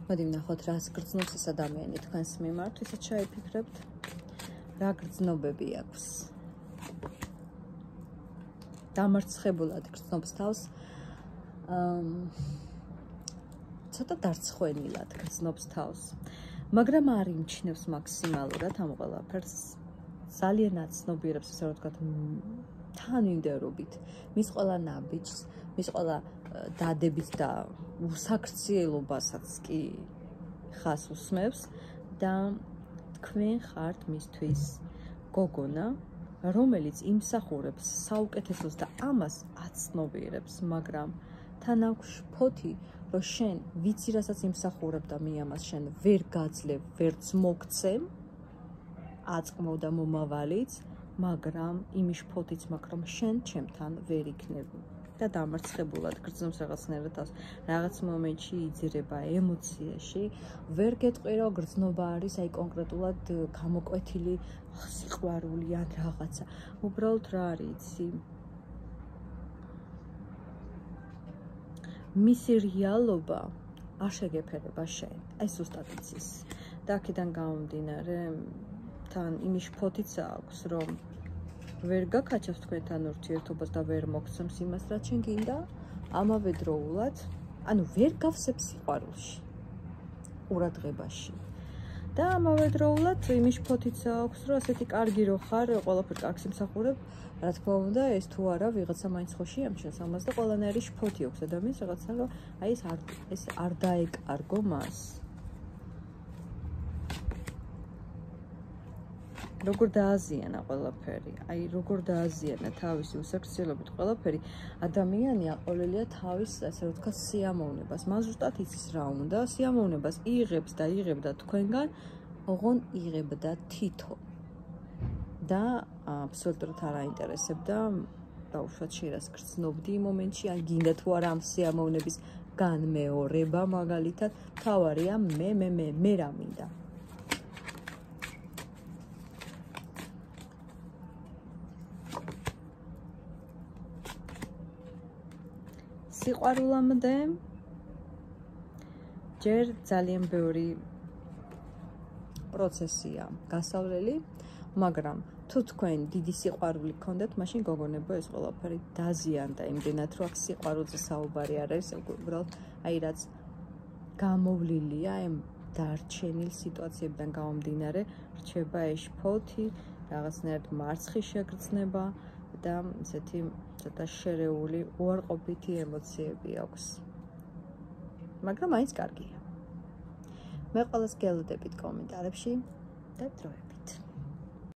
მოდი ვნახოთ რას გრძნობს ეს ადამიანი თქვენს მიმართ, ვისაც ჩაიფიქრებთ. რა გრძნობები აქვს? დამარცხებულად გრძნობს თავს. ცოტა დარცხვენილად გრძნობს თავს. მაგრამ არ იმჩნევს მაქსიმალურად ამ ყველაფერს. ძალიან აცნობიერებს, ასე რომ ვთქვათ, თანმიმდევრობით მის ყველა ნაბიჯს, მის ყველა დადებით და უსაქრციელობასაც კი ხას უსმევს და თქვენ ხართ მისთვის გოგონა, რომელიც იმსახურებს საუკეთესოს და ამას აცნობიერებს, მაგრამ თან აქვს შფოთი, რომ შენ ვიცი რასაც იმსახურებ და მე ამას შენ ვერ გაძლევ, ვერც მოგცემ, აწმო და მომავალიც, მაგრამ იმის შფოთიც მაქვს, რომ შენ ჩემთან ვერ იქნები. და დამარცხებულად გრძნობს რაღაცნაირად თავს. რაღაც მომენტში იძირება ემოციაში, ვერ გეტყვი რომ გრძნობა არის აი კონკრეტულად გამოკვეთილი სიყვარული ან რაღაცა. უბრალოდ რა არის იცი? მისი რეალობა არ შეგეფერება შენ. აი ზუსტად იცის. და აქედან გამომდინარე, თან იმის შფოთიც აქვს, რომ ვერ გაკაჩავს თქვენთან ურთიერთობას და ვერ მოგცემს იმას, რაც შენ გინდა, ამავე დროულად, ანუ ვერ გავსებს სიყვარულში, ყურადღებაში. და ამავე დროულად იმის შფოთიც აქვს, რომ ასეთი კარგი რო ხარ, ყველაფერ კარგს იმსახურებ, რა თქმა უნდა, ეს თუ არა, ვიღაცა მაინც ხოში ამჩნევს ამას და ყველანაირი შფოთი აქვს ადამიანს, რაღაცა რომ აი ეს არ დაეკარგო მას. როგორ დააზიანა ყველაფერი, აი როგორ დააზიანა თავისი უსაქრციელობით ყველაფერი, ადამიანი აყოლელია თავის, ასე რომ ვთქვათ, სიამოვნებას. მას ზუსტად იცის რა უნდა, სიამოვნებას იღებს და იღებდა თქვენგან, ოღონ იღებდა თითო. და აბსოლუტურად არ აინტერესებდა, ბავშვად შერას გრძნობდი იმ მომენტში, ან გინდა თუ არა ამ სიამოვნების განმეორება მაგალითად, თავარია მე რა მინდა. სიყვარულამდე ჯერ ძალიან ბევრი პროცესია გასავლელი, მაგრამ თუ თქვენ დიდი სიყვარული გქონდეთ, მაშინ გოგონებო ეს ყველაფერი დაზიანდა იმდენად, რომ აქ სიყვარულზე საუბარი არ არის, უბრალოდ აი რაც გამოვლილია ამ დარჩენილ სიტუაციებიდან გამომდინარე, რჩება ეს შფოთი, რაღაცნაირად მარცხი შეგრძნება და ესეთი ცოტა შერეული, უარყოფითი ემოციები აქვს. მაგრამ მაინც კარგია. მე ყველას გელოდებით კომენტარებში და დროებით.